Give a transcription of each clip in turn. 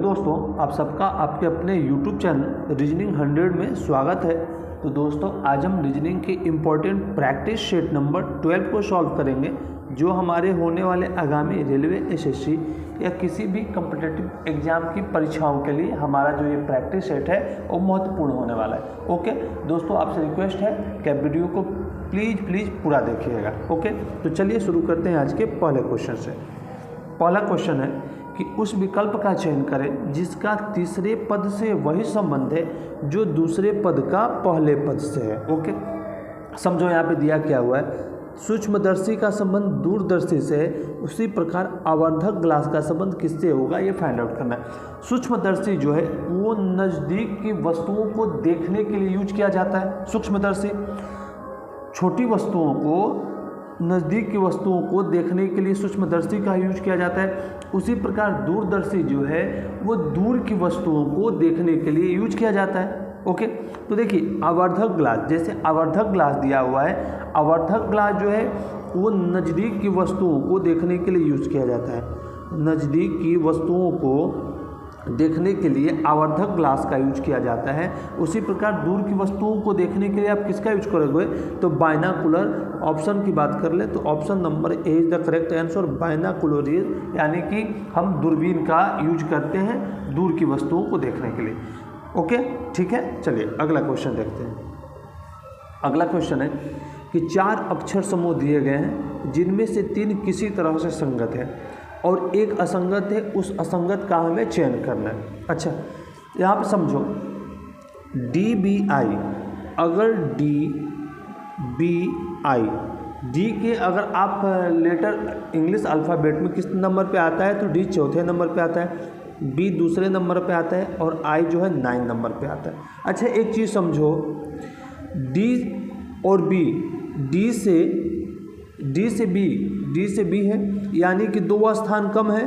दोस्तों, आप सबका आपके अपने YouTube चैनल रीजनिंग 100 में स्वागत है। तो दोस्तों, आज हम रीजनिंग के इम्पोर्टेंट प्रैक्टिस सेट नंबर 12 को सॉल्व करेंगे, जो हमारे होने वाले आगामी रेलवे, एसएससी या किसी भी कॉम्पिटिटिव एग्जाम की परीक्षाओं के लिए हमारा जो ये प्रैक्टिस सेट है वो महत्वपूर्ण होने वाला है। ओके दोस्तों, आपसे रिक्वेस्ट है कि आप वीडियो को प्लीज़ पूरा देखिएगा। ओके, तो चलिए शुरू करते हैं आज के पहले क्वेश्चन से। पहला क्वेश्चन है कि उस विकल्प का चयन करें जिसका तीसरे पद से वही संबंध है जो दूसरे पद का पहले पद से है। ओके, समझो यहाँ पे दिया क्या हुआ है, सूक्ष्मदर्शी का संबंध दूरदर्शी से है, उसी प्रकार आवर्धक ग्लास का संबंध किससे होगा ये फाइंड आउट करना है। सूक्ष्मदर्शी जो है वो नज़दीक की वस्तुओं को देखने के लिए यूज किया जाता है। सूक्ष्मदर्शी छोटी वस्तुओं को, नज़दीक की वस्तुओं को देखने के लिए सूक्ष्मदर्शी का यूज किया जाता है। उसी प्रकार दूरदर्शी जो है वो दूर की वस्तुओं को देखने के लिए यूज किया जाता है। ओके, तो देखिए आवर्धक ग्लास, जैसे आवर्धक ग्लास दिया हुआ है, आवर्धक ग्लास जो है वो नज़दीक की वस्तुओं को देखने के लिए यूज किया जाता है। नज़दीक की वस्तुओं को देखने के लिए आवर्धक ग्लास का यूज किया जाता है। उसी प्रकार दूर की वस्तुओं को देखने के लिए आप किसका यूज करोगे, तो बाइनाकुलर ऑप्शन की बात कर ले तो option number A is the correct answer. Binocular यानी कि हम दूरबीन का यूज करते हैं दूर की वस्तुओं को देखने के लिए। ओके, ठीक है, चलिए अगला क्वेश्चन देखते हैं। अगला क्वेश्चन है कि 4 अक्षर समूह दिए गए हैं जिनमें से 3 किसी तरह से संगत है और एक असंगत है, उस असंगत का हमें चयन करना है। अच्छा, यहाँ पे समझो DBI, अगर DBI डी के अगर आप लेटर इंग्लिश अल्फ़ाबेट में किस नंबर पे आता है तो डी चौथे नंबर पे आता है, बी दूसरे नंबर पे आता है और आई जो है 9 नंबर पे आता है। अच्छा, एक चीज़ समझो, डी और बी, डी से बी है, यानी कि 2 स्थान कम है।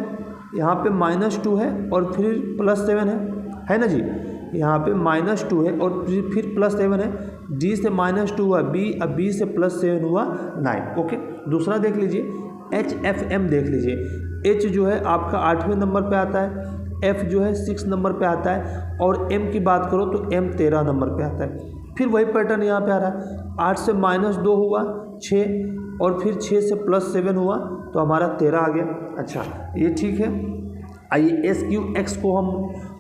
यहाँ पे -2 है और फिर +7 है ना जी। यहाँ पे -2 है और फिर +7 है। डी से -2 हुआ बी, अब बी से +7 हुआ 9। ओके, दूसरा देख लीजिए, HFM देख लीजिए। H जो है आपका 8वें नंबर पे आता है, F जो है 6 नंबर पे आता है और M की बात करो तो M 13 नंबर पे आता है। फिर वही पैटर्न यहाँ पे आ रहा है, 8 से -2 हुआ 6 और फिर 6 से +7 हुआ तो हमारा 13 आ गया। अच्छा, ये ठीक है। आइए SQX को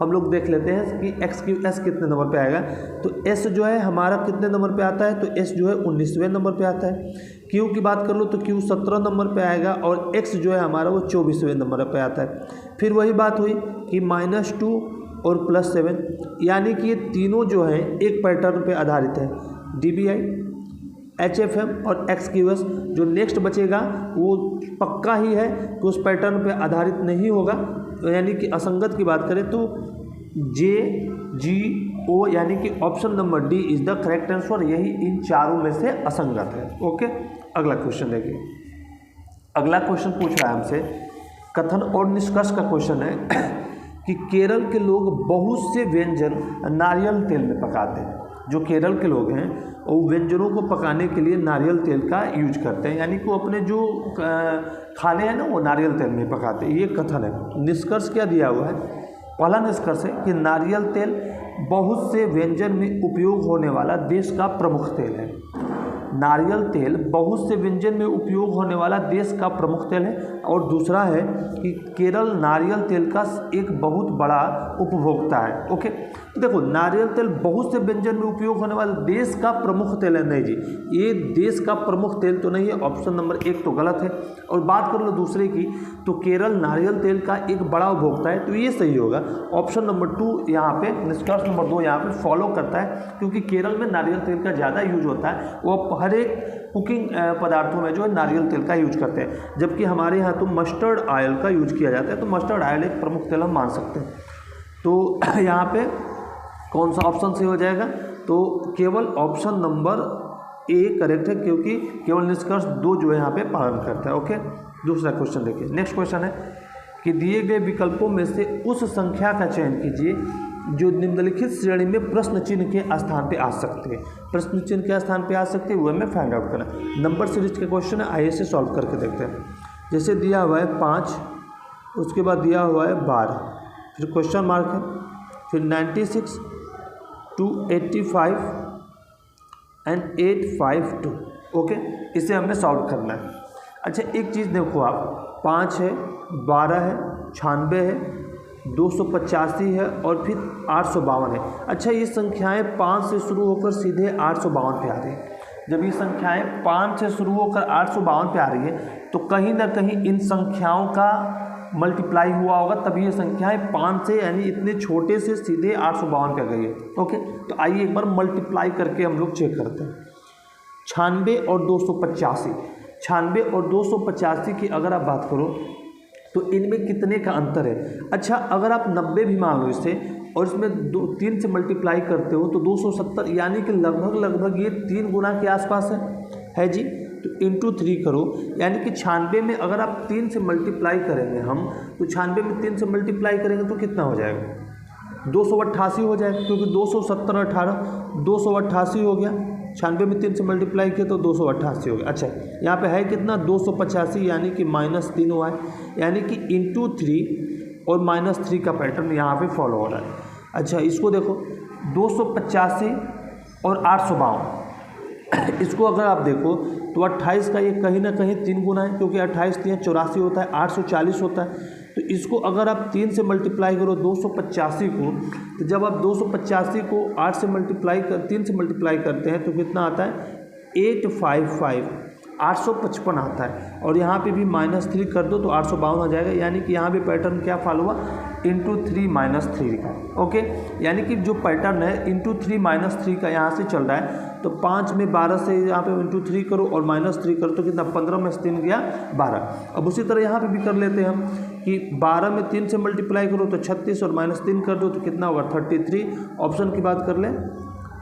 हम लोग देख लेते हैं कि XQS कितने नंबर पे आएगा। तो S जो है हमारा कितने नंबर पे आता है, तो S जो है 19वें नंबर पे आता है। Q की बात कर लो तो Q 17 नंबर पे आएगा और X जो है हमारा वो 24वें नंबर पे आता है। फिर वही बात हुई कि -2 और +7, यानी कि ये तीनों जो हैं एक पैटर्न पे आधारित है, DBI, HFM और XQS। जो नेक्स्ट बचेगा वो पक्का ही है कि उस पैटर्न पे आधारित नहीं होगा, यानी कि असंगत की बात करें तो JGO, यानी कि option number D is the correct answer. यही इन चारों में से असंगत है। ओके, अगला क्वेश्चन देखिए। अगला क्वेश्चन पूछ रहा है हमसे कथन और निष्कर्ष का क्वेश्चन है कि केरल के लोग बहुत से व्यंजन नारियल तेल में पकाते हैं। जो केरल के लोग हैं वो व्यंजनों को पकाने के लिए नारियल तेल का यूज करते हैं, यानी कि वो अपने जो खाने हैं ना वो नारियल तेल में पकाते हैं। ये कथन है। निष्कर्ष क्या दिया हुआ है, पहला निष्कर्ष है कि नारियल तेल बहुत से व्यंजन में उपयोग होने वाला देश का प्रमुख तेल है। नारियल तेल बहुत से व्यंजन में उपयोग होने वाला देश का प्रमुख तेल है। और दूसरा है कि केरल नारियल तेल का एक बहुत बड़ा उपभोक्ता है। ओके, तो देखो नारियल तेल बहुत से व्यंजन में उपयोग होने वाला देश का प्रमुख तेल है। नहीं जी, ये देश का प्रमुख तेल तो नहीं है, ऑप्शन नंबर 1 तो गलत है। और बात कर लो दूसरे की, तो केरल नारियल तेल का एक बड़ा उपभोक्ता है, तो ये सही होगा। ऑप्शन नंबर 2 यहाँ पे, निष्कर्ष नंबर 2 यहाँ पे फॉलो करता है, क्योंकि केरल में नारियल तेल का ज़्यादा यूज होता है। वो हर एक कुकिंग पदार्थों में जो है नारियल तेल का यूज करते हैं, जबकि हमारे यहाँ तो मस्टर्ड ऑयल का यूज किया जाता है। तो मस्टर्ड ऑयल एक प्रमुख तेल हम मान सकते हैं। तो यहाँ पे कौन सा ऑप्शन सही हो जाएगा, तो केवल ऑप्शन नंबर ए करेक्ट है, क्योंकि केवल निष्कर्ष 2 जो है यहाँ पे पालन करता है। ओके, दूसरा क्वेश्चन देखिए। नेक्स्ट क्वेश्चन है कि दिए गए विकल्पों में से उस संख्या का चयन कीजिए जो निम्नलिखित श्रेणी में प्रश्न चिन्ह के स्थान पे आ सकते हैं। प्रश्न चिन्ह के स्थान पे आ सकते हैं वो हमें फाइंड आउट करना है। नंबर सीरीज के क्वेश्चन है, आइए से सॉल्व करके देखते हैं। जैसे दिया हुआ है 5, उसके बाद दिया हुआ है 12, फिर क्वेश्चन मार्क है, फिर 96 285 एंड 852। ओके, इसे हमने सॉल्व करना है। अच्छा एक चीज़ देखो आप, 5 है, 12 है, 96 है, 285 है और फिर 852 है। अच्छा ये संख्याएं 5 से शुरू होकर सीधे 852 पे आ रही है। जब ये संख्याएं 5 से शुरू होकर 852 पे आ रही है तो कहीं ना कहीं इन संख्याओं का मल्टीप्लाई हुआ होगा, तभी ये संख्याएं 5 से यानी इतने छोटे से सीधे 852 पे आ गई है। ओके, तो आइए एक बार मल्टीप्लाई करके हम लोग चेक करते हैं। 96 और 285, 96 और 285 की अगर आप बात करो तो इनमें कितने का अंतर है। अच्छा अगर आप 90 भी मान लो इसे और इसमें 3 से मल्टीप्लाई करते हो तो 270, यानी कि लगभग ये 3 गुना के आसपास है जी। तो इंटू 3 करो, यानी कि 96 में अगर आप 3 से मल्टीप्लाई करेंगे हम, तो 96 में 3 से मल्टीप्लाई करेंगे तो कितना हो जाएगा, 288 हो जाएगा, क्योंकि 270 18 288 हो गया। 96 में 3 से मल्टीप्लाई किया तो 288 हो गया। अच्छा यहाँ पे है कितना, 285, यानी कि -3 हुआ है, यानी कि इंटू 3 और -3 का पैटर्न यहाँ पे फॉलो हो रहा है। अच्छा इसको देखो, 285 और 852 इसको अगर आप देखो तो 28 का ये कहीं ना कहीं 3 गुना है, क्योंकि 28 3 84 होता है, 840 होता है। तो इसको अगर आप 3 से मल्टीप्लाई करो 285 को, तो जब आप 285 को 8 से मल्टीप्लाई 3 से मल्टीप्लाई करते हैं तो कितना आता है, 855 855 आता है। और यहाँ पे भी -3 कर दो तो 852 हो जाएगा, यानी कि यहाँ भी पैटर्न क्या फॉलो हुआ, इंटू 3 -3 का। ओके, यानी कि जो पैटर्न है इंटू 3 -3 का यहाँ से चल रहा है। तो 5 में 12 से यहाँ पे इंटू 3 करो और -3 करो तो कितना, 15 में 3 गया 12। अब उसी तरह यहाँ पे भी कर लेते हैं हम कि 12 में 3 से मल्टीप्लाई करो तो 36 और -3 कर दो तो कितना होगा, 33। ऑप्शन की बात कर लें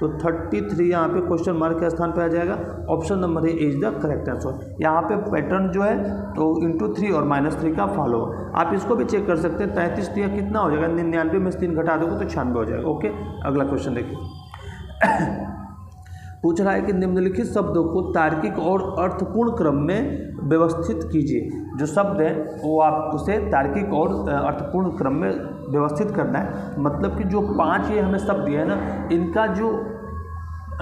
तो 33 यहाँ पे क्वेश्चन मार्क के स्थान पे आ जाएगा। Option number A is the correct answer. यहाँ पे पैटर्न जो है तो इंटू 3 और -3 का फॉलो। आप इसको भी चेक कर सकते हैं, 33 दिया कितना हो जाएगा, 99 में 3 घटा दोगे तो 96 हो जाएगा। ओके, अगला क्वेश्चन देखिए। पूछ रहा है कि निम्नलिखित शब्दों को तार्किक और अर्थपूर्ण क्रम में व्यवस्थित कीजिए। जो शब्द है वो आप उसे तार्किक और अर्थपूर्ण क्रम में व्यवस्थित करना है। मतलब कि जो 5 ये हमें शब्द दिए हैं ना, इनका जो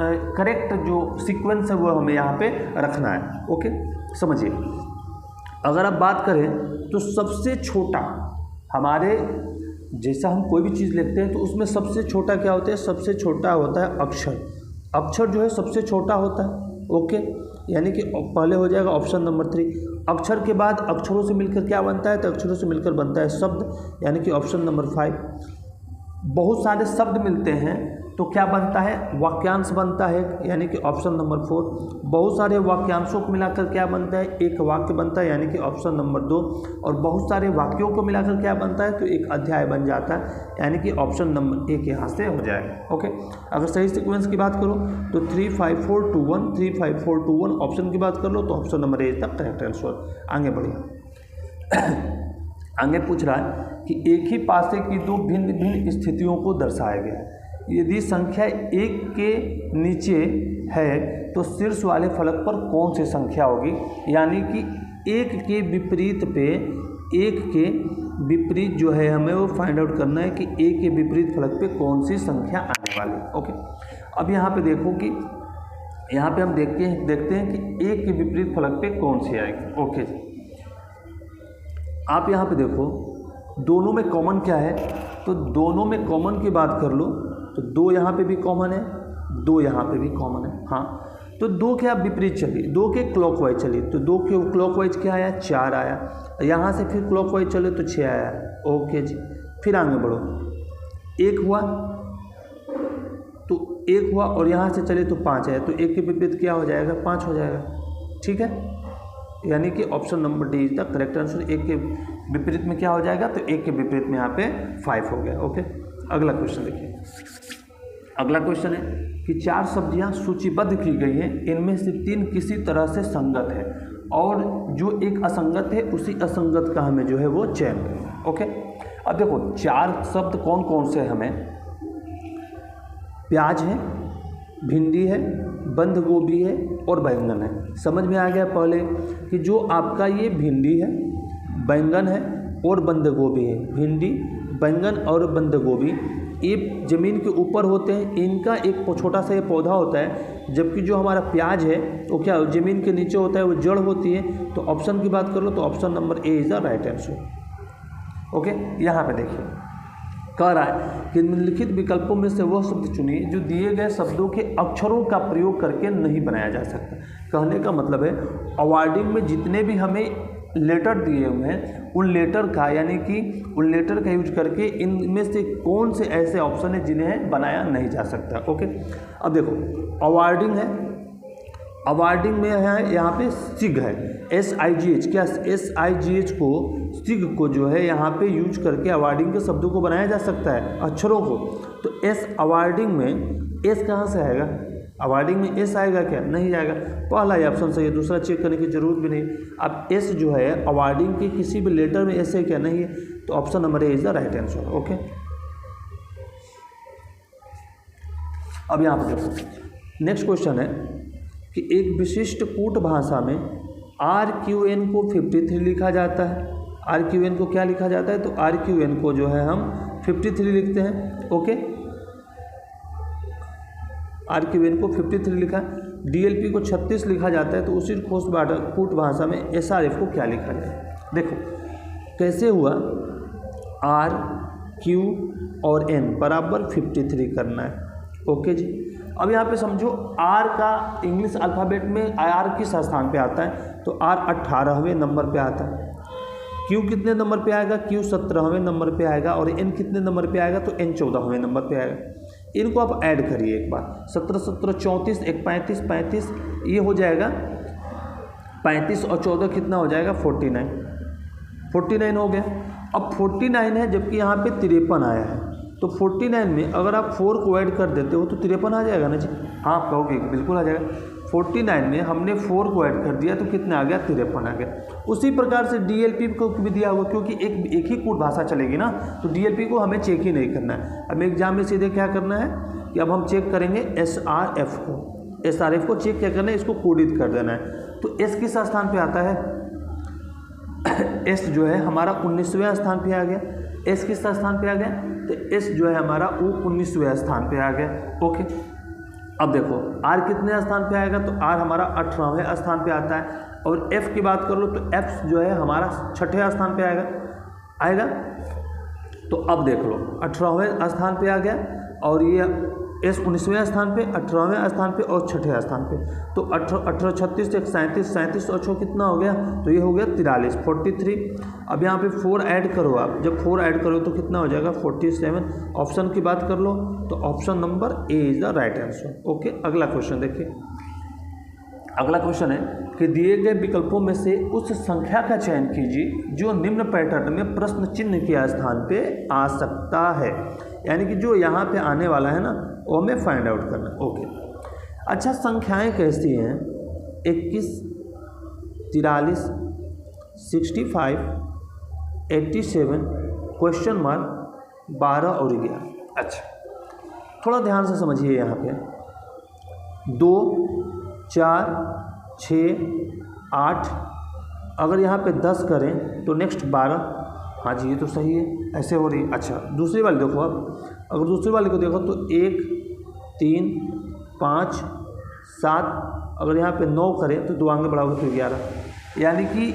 करेक्ट जो सीक्वेंस है वो हमें यहाँ पे रखना है। ओके, समझिए। अगर आप बात करें तो सबसे छोटा हमारे, जैसा हम कोई भी चीज़ लिखते हैं तो उसमें सबसे छोटा क्या होता है, सबसे छोटा होता है अक्षर। अक्षर जो है सबसे छोटा होता है। ओके, यानी कि पहले हो जाएगा ऑप्शन नंबर 3। अक्षर के बाद अक्षरों से मिलकर क्या बनता है, तो अक्षरों से मिलकर बनता है शब्द, यानी कि ऑप्शन नंबर 5। बहुत सारे शब्द मिलते हैं तो क्या बनता है, वाक्यांश बनता है, यानी कि ऑप्शन नंबर 4। बहुत सारे वाक्यांशों को मिलाकर क्या बनता है, एक वाक्य बनता है, यानी कि ऑप्शन नंबर 2। और बहुत सारे वाक्यों को मिलाकर क्या बनता है, तो एक अध्याय बन जाता है, यानी कि ऑप्शन नंबर 1 यहाँ से हो जाएगा। ओके, अगर सही सीक्वेंस की बात करो तो 3 5 4 2 1 3 5 4 2 1। ऑप्शन की बात कर लो तो ऑप्शन नंबर ए तक करेक्ट आंसर। आगे बढ़िए। आगे पूछ रहा है कि एक ही पासे की 2 भिन्न भिन्न स्थितियों को दर्शाया गया है। यदि संख्या 1 के नीचे है तो शीर्ष वाले फलक पर कौन सी संख्या होगी, यानी कि 1 के विपरीत पे, 1 के विपरीत जो है हमें वो फाइंड आउट करना है कि 1 के विपरीत फलक पे कौन सी संख्या आने वाली। ओके, अब यहाँ पे देखो कि यहाँ पे हम देखते हैं कि 1 के विपरीत फलक पे कौन सी आएगी। ओके जी, आप यहाँ पे देखो दोनों में कॉमन क्या है, तो दोनों में कॉमन की बात कर लो तो 2 यहाँ पे भी कॉमन है, 2 यहाँ पे भी कॉमन है। हाँ, तो 2 के आप विपरीत चलिए, 2 के क्लॉकवाइज चलिए तो 2 के क्लॉकवाइज क्या आया, 4 आया। यहाँ से फिर क्लॉकवाइज चले तो 6 आया। ओके जी, फिर आगे बढ़ो, 1 हुआ तो 1 हुआ और यहाँ से चले तो 5 आया, तो 1 के विपरीत क्या हो जाएगा, 5 हो जाएगा। ठीक है, यानी कि option number D is the correct answer. 1 के विपरीत में क्या हो जाएगा, तो 1 के विपरीत में यहाँ पे 5 हो गया। ओके, अगला क्वेश्चन देखिए। अगला क्वेश्चन है कि 4 सब्जियां सूचीबद्ध की गई हैं, इनमें से 3 किसी तरह से संगत है और जो एक असंगत है उसी असंगत का हमें जो है वो चयन करना है। ओके, अब देखो 4 शब्द कौन कौन से हमें, प्याज है, भिंडी है, बंद गोभी है और बैंगन है। समझ में आ गया पहले कि जो आपका ये भिंडी है, बैंगन है और बंद गोभी है। भिंडी, बैंगन और बंद गोभी ये ज़मीन के ऊपर होते हैं, इनका एक छोटा सा ये पौधा होता है, जबकि जो हमारा प्याज है वो क्या ज़मीन के नीचे होता है, वो जड़ होती है। तो ऑप्शन की बात कर लो तो option number A is the right answer. Okay, यहाँ पे देखिए कह रहा है कि निम्नलिखित विकल्पों में से वह शब्द चुनिए जो दिए गए शब्दों के अक्षरों का प्रयोग करके नहीं बनाया जा सकता। कहने का मतलब है अवॉर्डिंग में जितने भी हमें लेटर दिए हुए हैं उन लेटर का, यानी कि उन लेटर का यूज करके इनमें से कौन से ऐसे ऑप्शन है जिन्हें बनाया नहीं जा सकता। ओके, अब देखो अवॉर्डिंग है, अवॉर्डिंग में है यहाँ पे सिग है, SIGH, क्या SIGH को सिग को जो है यहाँ पे यूज करके अवॉर्डिंग के शब्दों को बनाया जा सकता है, अक्षरों को। तो एस अवॉर्डिंग में एस कहाँ से आएगा, अवॉर्डिंग में एस आएगा क्या, नहीं आएगा। पहला ही ऑप्शन सही है, दूसरा चेक करने की जरूरत भी नहीं। अब एस जो है अवॉर्डिंग के किसी भी लेटर में एस है क्या, नहीं है, तो option number A is the right answer. Okay, अब यहाँ पर देखो नेक्स्ट क्वेश्चन है कि एक विशिष्ट कूट भाषा में RQN को 53 लिखा जाता है। RQN को क्या लिखा जाता है, तो RQN को जो है हम 53 लिखते हैं। ओके, RQN को 53 लिखा, DLP को 36 लिखा जाता है। तो उसी कूट भाषा में SRF को क्या लिखा जाए। देखो कैसे हुआ, R, Q और N बराबर 53 करना है। ओके जी, अब यहाँ पे समझो R का इंग्लिश अल्फ़ाबेट में R किस स्थान पे आता है, तो R 18वें नंबर पे आता है। Q कितने नंबर पे आएगा, Q 17वें नंबर पे आएगा। और N कितने नंबर पे आएगा, तो N 14वें नंबर पे आएगा। इनको आप ऐड करिए एक बार, 17 17 34, एक 35 35, ये हो जाएगा 35 और 14 कितना हो जाएगा 49 हो गया। अब 49 है, जबकि यहाँ पे 53 आया है। तो 49 में अगर आप 4 को ऐड कर देते हो तो 53 आ जाएगा ना जी, हाँ कहोगे बिल्कुल आ जाएगा। 49 में हमने 4 को ऐड कर दिया तो कितना आ गया, 53 आ गया। उसी प्रकार से DLP को भी दिया हुआ, क्योंकि एक ही कूट भाषा चलेगी ना, तो DLP को हमें चेक ही नहीं करना है। अब एग्जाम में सीधे क्या करना है कि अब हम चेक करेंगे SRF को, SRF को चेक क्या करना है, इसको कोडित कर देना है। तो S किस स्थान पे आता है, S जो है हमारा 19वें स्थान पे आ गया। S किस स्थान पे आ गया, तो S जो है हमारा वो 19वें स्थान पे आ गया। ओके, अब देखो R कितने स्थान पे आएगा, तो R हमारा 18वें स्थान पे आता है। और F की बात कर लो तो F जो है हमारा 6ठे स्थान पे आएगा। तो अब देख लो 18वें स्थान पे आ गया, और ये S 19वें स्थान पे, 18वें स्थान पे और 6ठे स्थान पे। तो 18 36 एक 37 और 6 कितना हो गया, तो ये हो गया 43 43। अब यहाँ पे 4 ऐड करो, आप जब 4 ऐड करो तो कितना हो जाएगा 47। ऑप्शन की बात कर लो तो option number A is the right answer. Okay, अगला क्वेश्चन देखिए। अगला क्वेश्चन है कि दिए गए विकल्पों में से उस संख्या का चयन कीजिए जो निम्न पैटर्न में प्रश्न चिन्ह के स्थान पे आ सकता है। यानी कि जो यहाँ पे आने वाला है ना, वो हमें फाइंड आउट करना। ओके, अच्छा संख्याएं कैसी हैं, 21, 43, 65, 87, क्वेश्चन मार्क 12 और 11। अच्छा थोड़ा ध्यान से समझिए, यहाँ पे 2, 4, 6, 8, अगर यहाँ पे 10 करें तो नेक्स्ट 12। हाँ जी, ये तो सही है, ऐसे हो रही है। अच्छा दूसरी वाली देखो, अब अगर दूसरी वाली को देखो तो 1, 3, 5, 7, अगर यहाँ पे 9 करें तो 2 आगे बढ़ाओगे तो 11। यानी कि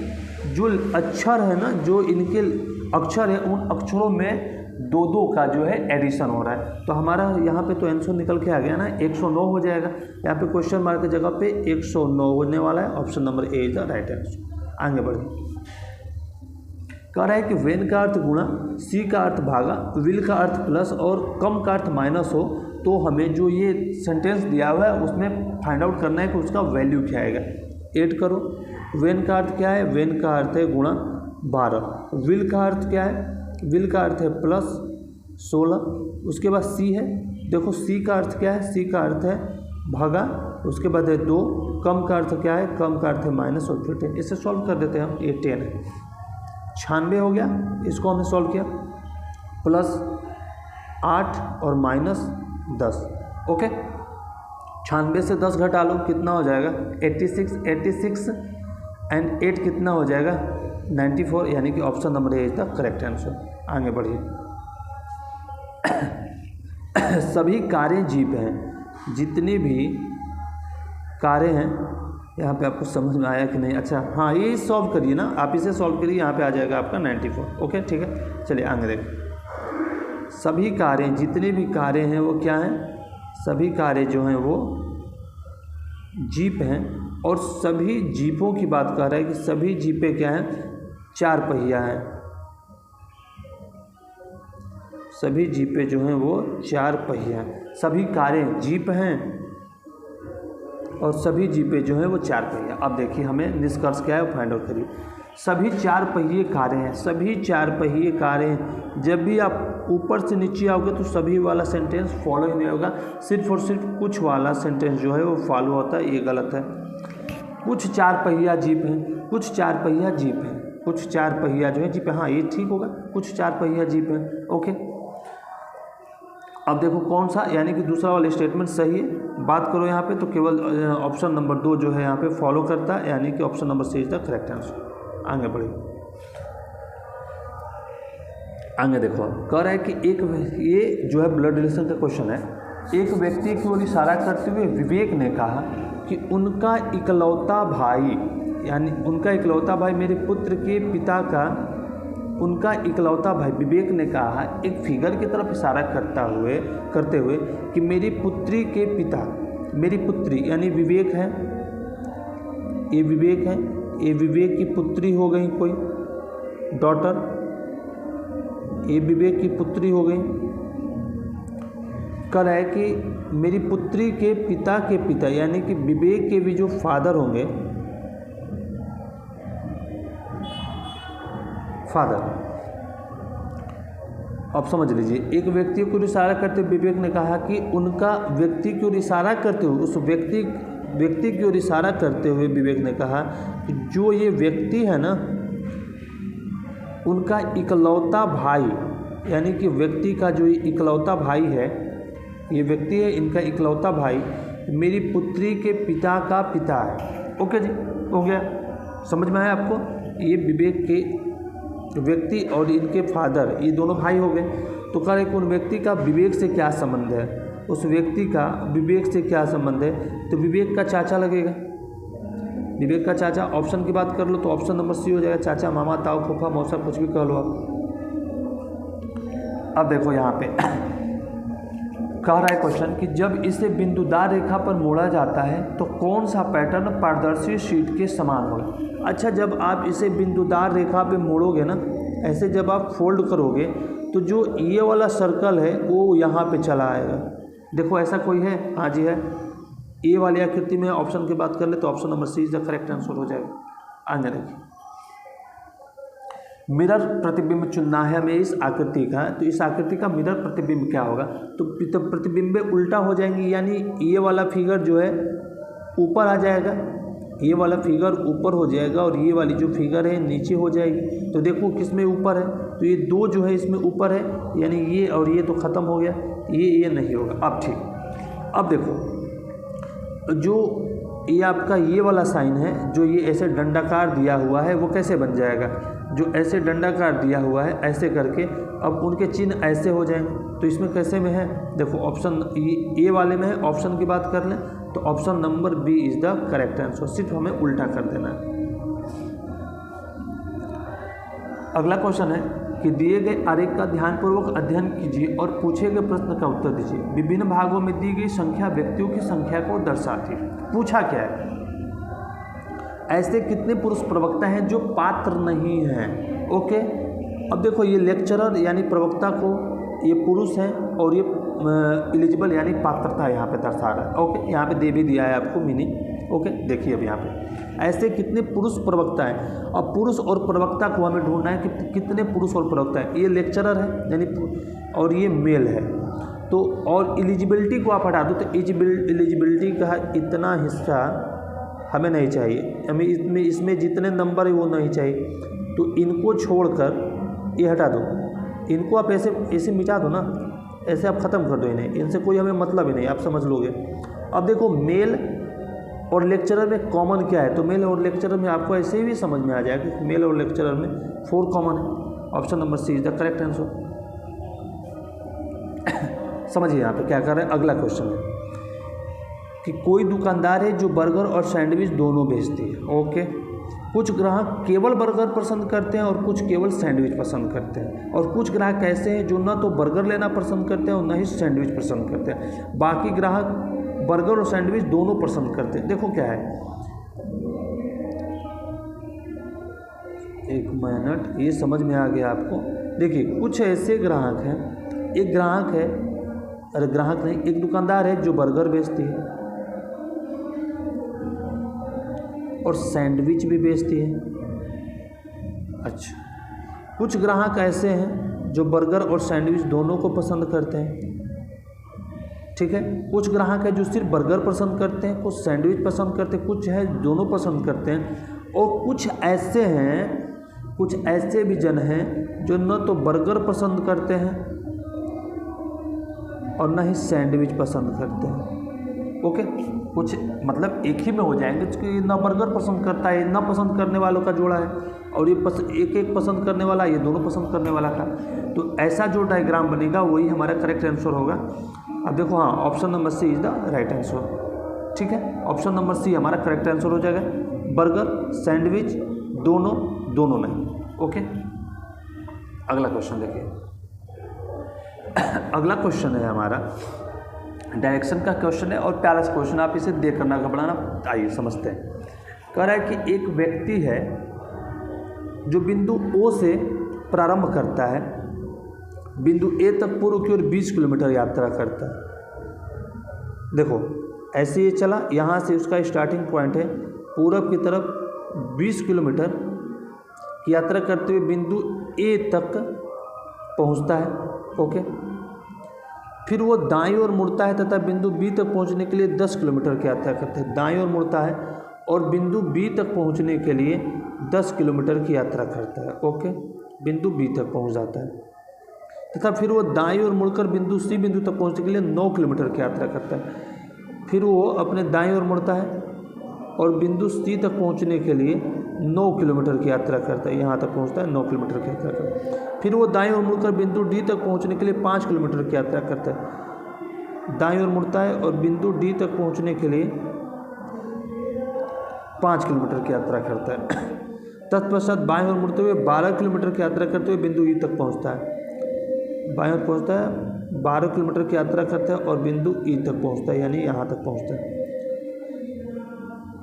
जो अक्षर है ना, जो इनके अक्षर है, उन अक्षरों में 2 का जो है एडिशन हो रहा है। तो हमारा यहाँ पे तो आंसर निकल के आ गया ना, 109 हो जाएगा। यहाँ पे क्वेश्चन मार्क की जगह पे 109 होने वाला है। Option number A is the right answer. आगे बढ़िए, कह रहा है कि वेन का अर्थ गुणा, सी का अर्थ भागा, विल का अर्थ प्लस और कम का अर्थ माइनस हो तो हमें जो ये सेंटेंस दिया हुआ है उसमें फाइंड आउट करना है कि उसका वैल्यू क्या आएगा। ऐड करो, वेन का अर्थ क्या है, वेन का अर्थ है गुणा 12। विल का अर्थ क्या है, विल का अर्थ है प्लस 16। उसके बाद सी है, देखो सी का अर्थ क्या है, सी का अर्थ है भागा, उसके बाद है 2। कम का अर्थ क्या है, कम का अर्थ है माइनस और फिर 10। इसे सॉल्व कर देते हैं हम, ये 10 है। 96 हो गया, इसको हमने सॉल्व किया, प्लस 8 और माइनस 10। ओके, 96 से 10 घटा लो, कितना हो जाएगा 86। 86 एंड 8 कितना हो जाएगा 94। यानी कि option number A is the correct answer. आगे बढ़िए, सभी कारें जीप हैं, जितनी भी कारें हैं। यहाँ पे आपको समझ में आया कि नहीं? अच्छा हाँ, ये सॉल्व करिए ना, आप इसे सॉल्व करिए, यहाँ पे आ जाएगा आपका 94। ओके ठीक है, चलिए आगे देखिए। सभी कारें, जितनी भी कारें हैं वो क्या हैं? सभी कारें जो हैं वो जीप हैं। और सभी जीपों की बात कर रहा है कि सभी जीपें क्या हैं? 4 पहिया हैं। सभी जीपें जो हैं वो 4 पहिया हैं। सभी कारें जीप हैं और सभी जीपें जो हैं वो 4 पहिया। अब देखिए हमें निष्कर्ष क्या है वो फाइंड आउट करिए। सभी 4 पहिए कारें हैं, सभी 4 पहिए कारें हैं। जब भी आप ऊपर से नीचे आओगे तो सभी वाला सेंटेंस फॉलो ही नहीं होगा, सिर्फ और सिर्फ कुछ वाला सेंटेंस जो है वो फॉलो होता है, ये गलत है। कुछ 4 पहिया जीप हैं, कुछ 4 पहिया जीप हैं, कुछ 4 पहिया जो है जीप है, हाँ ये ठीक होगा, कुछ 4 पहिया जीप हैं। ओके, अब देखो कौन सा, यानी कि दूसरा वाला स्टेटमेंट सही है। बात करो यहाँ पे तो केवल ऑप्शन नंबर 2 जो है यहाँ पे फॉलो करता है, यानी कि option number C is the correct answer. आगे बढ़िए, आगे देखो कह रहा है कि एक, ये जो है ब्लड रिलेशन का क्वेश्चन है। एक व्यक्ति की ओर इशारा करते हुए विवेक ने कहा कि उनका इकलौता भाई, यानी उनका इकलौता भाई मेरे पुत्र के पिता का, उनका इकलौता भाई विवेक ने कहा एक फिगर की तरफ इशारा करते हुए कि मेरी पुत्री के पिता, मेरी पुत्री यानी विवेक है, ये विवेक है, ये विवेक की पुत्री हो गई कोई डॉटर, ये विवेक की पुत्री हो गई। कह रहा है कि मेरी पुत्री के पिता यानी कि विवेक के भी जो फादर होंगे, फादर, अब समझ लीजिए। एक व्यक्ति को इशारा करते हुए विवेक ने कहा कि उनका, व्यक्ति की ओर इशारा करते हुए, उस व्यक्ति की ओर इशारा करते हुए विवेक ने कहा कि जो ये व्यक्ति है ना, उनका इकलौता भाई, यानी कि व्यक्ति का जो इकलौता भाई है, ये व्यक्ति है, इनका इकलौता भाई मेरी पुत्री के पिता का पिता है। ओके जी, हो गया, समझ में आया आपको? ये विवेक के व्यक्ति और इनके फादर, ये दोनों भाई हो गए। तो कह रहे कि उन व्यक्ति का विवेक से क्या संबंध है, उस व्यक्ति का विवेक से क्या संबंध है? तो विवेक का चाचा लगेगा, विवेक का चाचा। ऑप्शन की बात कर लो तो ऑप्शन नंबर सी हो जाएगा, चाचा, मामा, ताऊ, फूफा, मौसा, कुछ भी कह लो आप। अब देखो यहाँ पे कह रहा है क्वेश्चन कि जब इसे बिंदुदार रेखा पर मोड़ा जाता है तो कौन सा पैटर्न पारदर्शी शीट के समान होगा? अच्छा, जब आप इसे बिंदुदार रेखा पे मोड़ोगे ना, ऐसे जब आप फोल्ड करोगे तो जो ये वाला सर्कल है वो यहाँ पे चला आएगा। देखो ऐसा कोई है? हाँ जी है, ए वाली आकृति में ऑप्शन की बात कर ले तो option number C is the correct answer हो जाएगा। आगे देखिए, मिरर प्रतिबिंब चुनना है हमें इस आकृति का। तो इस आकृति का मिरर प्रतिबिंब क्या होगा? तो प्रतिबिंबे उल्टा हो जाएंगी, यानी ये वाला फिगर जो है ऊपर आ जाएगा, ये वाला फिगर ऊपर हो जाएगा और ये वाली जो फिगर है नीचे हो जाएगी। तो देखो किस में ऊपर है, तो ये 2 जो है इसमें ऊपर है, यानी ये और ये तो ख़त्म हो गया, ये नहीं होगा। अब ठीक, अब देखो जो ये आपका ये वाला साइन है, जो ये ऐसे डंडाकार दिया हुआ है, वो कैसे बन जाएगा? जो ऐसे डंडाकार दिया हुआ है ऐसे करके, अब उनके चिन्ह ऐसे हो जाएंगे। तो इसमें कैसे में है? देखो ऑप्शन ए वाले में है। ऑप्शन की बात कर लें तो option number B is the correct answer, सिर्फ हमें उल्टा कर देना है। अगला क्वेश्चन है कि दिए गए आरेख का ध्यानपूर्वक अध्ययन कीजिए और पूछे गए प्रश्न का उत्तर दीजिए। विभिन्न भागों में दी गई संख्या व्यक्तियों की संख्या को दर्शाती है। पूछा क्या है? ऐसे कितने पुरुष प्रवक्ता हैं जो पात्र नहीं हैं? ओके, अब देखो ये लेक्चरर यानी प्रवक्ता को ये पुरुष हैं और ये एलिजिबल यानी पात्रता यहाँ पे दर्शा रहा है। ओके, यहाँ पे दे भी दिया है आपको मीनिंग। ओके, देखिए अब यहाँ पे ऐसे कितने पुरुष प्रवक्ता हैं, और पुरुष और प्रवक्ता को हमें ढूंढना है कि कितने पुरुष और प्रवक्ता हैं। ये लेक्चरर है यानी, और ये मेल है। तो और एलिजिबिलिटी को आप हटा दो तो एलिजिबिलिटी का इतना हिस्सा हमें नहीं चाहिए, हमें इसमें जितने नंबर है वो नहीं चाहिए। तो इनको छोड़कर ये हटा दो, इनको आप ऐसे मिटा दो ना, ऐसे आप ख़त्म कर दो इन्हें, इनसे कोई हमें मतलब ही नहीं, आप समझ लोगे। अब देखो मेल और लेक्चरर में कॉमन क्या है? तो मेल और लेक्चरर में आपको ऐसे ही भी समझ में आ जाएगा कि मेल और लेक्चरर में 4 कॉमन है। Option number C is the correct answer. समझिए यहाँ पे क्या कर रहे हैं। अगला क्वेश्चन है कि कोई दुकानदार है जो बर्गर और सैंडविच दोनों बेचती है। ओके, कुछ ग्राहक केवल बर्गर पसंद करते हैं और कुछ केवल सैंडविच पसंद करते हैं, और कुछ ग्राहक ऐसे हैं जो ना तो बर्गर लेना पसंद करते हैं और ना ही सैंडविच पसंद करते हैं। बाकी ग्राहक बर्गर और सैंडविच दोनों पसंद करते हैं। देखो क्या है, एक मिनट, ये समझ में आ गया आपको। देखिए कुछ ऐसे ग्राहक हैं, एक ग्राहक है, अरे ग्राहक नहीं, एक दुकानदार है जो बर्गर बेचती है और सैंडविच भी बेचती है। अच्छा, कुछ ग्राहक ऐसे हैं जो बर्गर और सैंडविच दोनों को पसंद करते हैं। ठीक है, कुछ ग्राहक है जो सिर्फ बर्गर पसंद करते हैं, कुछ सैंडविच पसंद करते हैं, कुछ है दोनों पसंद करते हैं, और कुछ ऐसे हैं, कुछ ऐसे भी जन हैं जो न तो बर्गर पसंद करते हैं और न ही सैंडविच पसंद करते हैं। ओके, कुछ मतलब एक ही में हो जाएंगे कि ना बर्गर पसंद करता है, ना पसंद करने वालों का जोड़ा है, और ये एक एक पसंद करने वाला, ये दोनों पसंद करने वाला का। तो ऐसा जो डायग्राम बनेगा वही हमारा करेक्ट आंसर होगा। अब देखो, हाँ, option number C is the right answer. ठीक है, ऑप्शन नंबर सी हमारा करेक्ट आंसर हो जाएगा। बर्गर सैंडविच दोनों नहीं। ओके, अगला क्वेश्चन देखिए। अगला क्वेश्चन है हमारा डायरेक्शन का क्वेश्चन है, और प्यारा सा क्वेश्चन, आप इसे देख कर ना घबराना। आइए समझते हैं। कह रहा है कि एक व्यक्ति है जो बिंदु O से प्रारंभ करता है, बिंदु A तक पूर्व की ओर 20 किलोमीटर यात्रा करता है। देखो ऐसे ये चला, यहाँ से उसका स्टार्टिंग पॉइंट है, पूरब की तरफ 20 किलोमीटर की यात्रा करते हुए बिंदु A तक पहुँचता है। ओके, फिर वो दाईं ओर मुड़ता है तथा बिंदु B तक पहुंचने के लिए 10 किलोमीटर की यात्रा करता है। दाईं ओर मुड़ता है और बिंदु B तक पहुंचने के लिए 10 किलोमीटर की यात्रा करता है। ओके, बिंदु B तक पहुंच जाता है तथा फिर वो दाईं ओर मुड़कर बिंदु C बिंदु तक पहुंचने के लिए 9 किलोमीटर की यात्रा करता है। फिर वो अपने दाईं ओर मुड़ता है और बिंदु C तक पहुँचने के लिए 9 किलोमीटर की यात्रा करता है। यहाँ तक पहुँचता है, 9 किलोमीटर की यात्रा करता है। फिर वो दाईं ओर मुड़कर बिंदु D तक पहुँचने के लिए 5 किलोमीटर की यात्रा करता है। दाईं ओर मुड़ता है और बिंदु D तक पहुँचने के लिए 5 किलोमीटर की यात्रा करता है। तत्पश्चात बाईं ओर मुड़ते हुए 12 किलोमीटर की यात्रा करते हुए बिंदु E तक पहुँचता है। बाईं ओर पहुँचता है, 12 किलोमीटर की यात्रा करता है और बिंदु E तक पहुँचता है, यानी यहाँ तक पहुँचता है।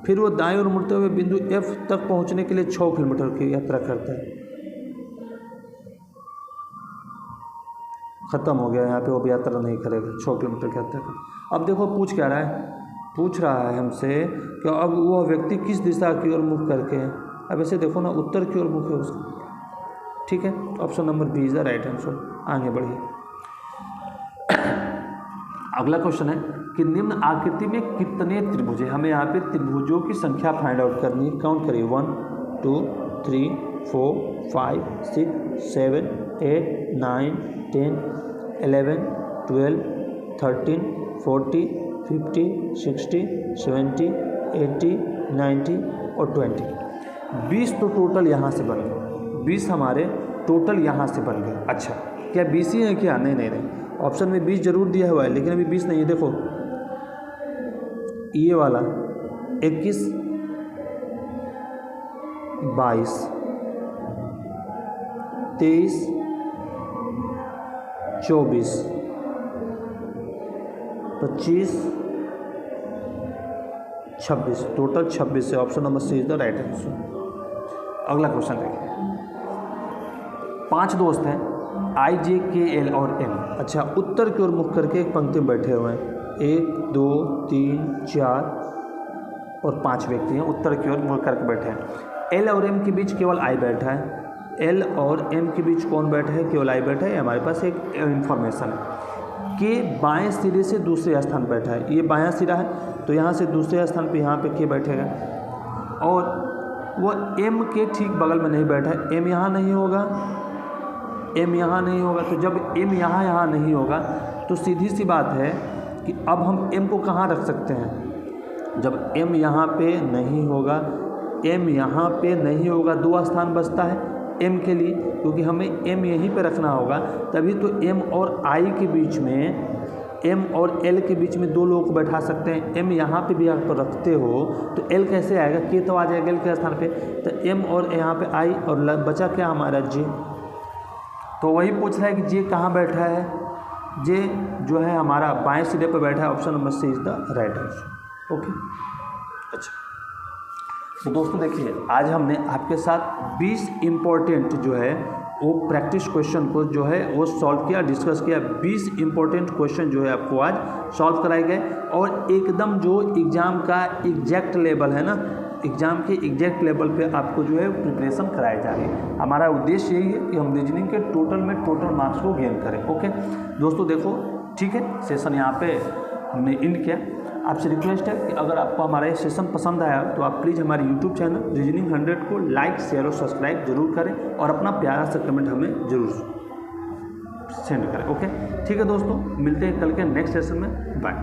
फिर वो दाईं ओर मुड़ते हुए बिंदु F तक पहुंचने के लिए 6 किलोमीटर की यात्रा करता है। ख़त्म हो गया, यहाँ पे वो भी यात्रा नहीं करेगा, 6 किलोमीटर की यात्रा कर। अब देखो पूछ क्या रहा है, पूछ रहा है हमसे कि अब वह व्यक्ति किस दिशा की ओर मुख करके है। अब ऐसे देखो ना, उत्तर की ओर मुख है उसका। ठीक है, option number B is the right answer. आगे बढ़िए। अगला क्वेश्चन है कि निम्न आकृति में कितने त्रिभुज हैं। हमें यहाँ पे त्रिभुजों की संख्या फाइंड आउट करनी है। काउंट करिए, 1 2 3 4 5 6 7 8 9 10 11 12 13 14 15 16 17 18 19 और 20। 20 तो टोटल यहाँ से बन गए, 20 हमारे टोटल यहाँ से बन गए। अच्छा, क्या 20 ही है क्या? नहीं नहीं नहीं, ऑप्शन में 20 जरूर दिया हुआ है, लेकिन अभी 20 नहीं है। देखो ये वाला 21 22 23 24 25 26, टोटल 26 है। Option number C is the right answer. अगला क्वेश्चन देखिए। 5 दोस्त हैं I, J, K, L और M। अच्छा, उत्तर की ओर मुख करके एक पंक्ति में बैठे हुए हैं। 1 2 3 4 और 5 व्यक्ति हैं, उत्तर की ओर मुख करके बैठे हैं। L और M के बीच केवल I बैठा है। L और M के बीच कौन बैठा है? केवल I बैठा है। हमारे पास एक इन्फॉर्मेशन है कि बाएं सिरे से दूसरे स्थान बैठा है। ये बायां सिरा है, तो यहाँ से दूसरे स्थान पे यहाँ पे के बैठेगा, और वो M के ठीक बगल में नहीं बैठा है। M यहाँ नहीं होगा, M यहाँ नहीं होगा। तो जब M यहाँ नहीं होगा तो सीधी सी बात है कि अब हम M को कहाँ रख सकते हैं? जब M यहाँ पे नहीं होगा, M यहाँ पे नहीं होगा, 2 स्थान बचता है। एम के लिए, क्योंकि हमें एम यहीं पे रखना होगा, तभी तो एम और आई के बीच में, एम और एल के बीच में दो लोगों को बैठा सकते हैं। एम यहाँ पे भी आप रखते हो तो एल कैसे आएगा, के तो आ जाएगा एल के स्थान पे, तो एम और यहाँ पे आई और बचा क्या हमारा जे। तो वही पूछ रहा है कि जे कहाँ बैठा है, जे जो है हमारा बाएं सिरे पर बैठा है, option number C is the right answer. Okay, अच्छा तो दोस्तों देखिए, आज हमने आपके साथ 20 इम्पोर्टेंट जो है वो प्रैक्टिस क्वेश्चन को जो है वो सॉल्व किया, डिस्कस किया। 20 इम्पोर्टेंट क्वेश्चन जो है आपको आज सॉल्व कराए गए, और एकदम जो एग्ज़ाम का एग्जैक्ट लेवल है ना, एग्ज़ाम के एग्जैक्ट लेवल पे आपको जो है प्रिपरेशन कराई जा रही है। हमारा उद्देश्य यही है कि हम रीजनिंग के टोटल मार्क्स को गेन करें। ओके दोस्तों, देखो ठीक है, सेशन यहाँ पे हमने एंड किया। आपसे रिक्वेस्ट है कि अगर आपको हमारा ये सेशन पसंद आया तो आप प्लीज़ हमारे यूट्यूब चैनल रीजनिंग 100 को लाइक, शेयर और सब्सक्राइब जरूर करें, और अपना प्यारा सा कमेंट हमें जरूर सेंड करें। ओके ठीक है दोस्तों, मिलते हैं कल के नेक्स्ट सेशन में। बाय।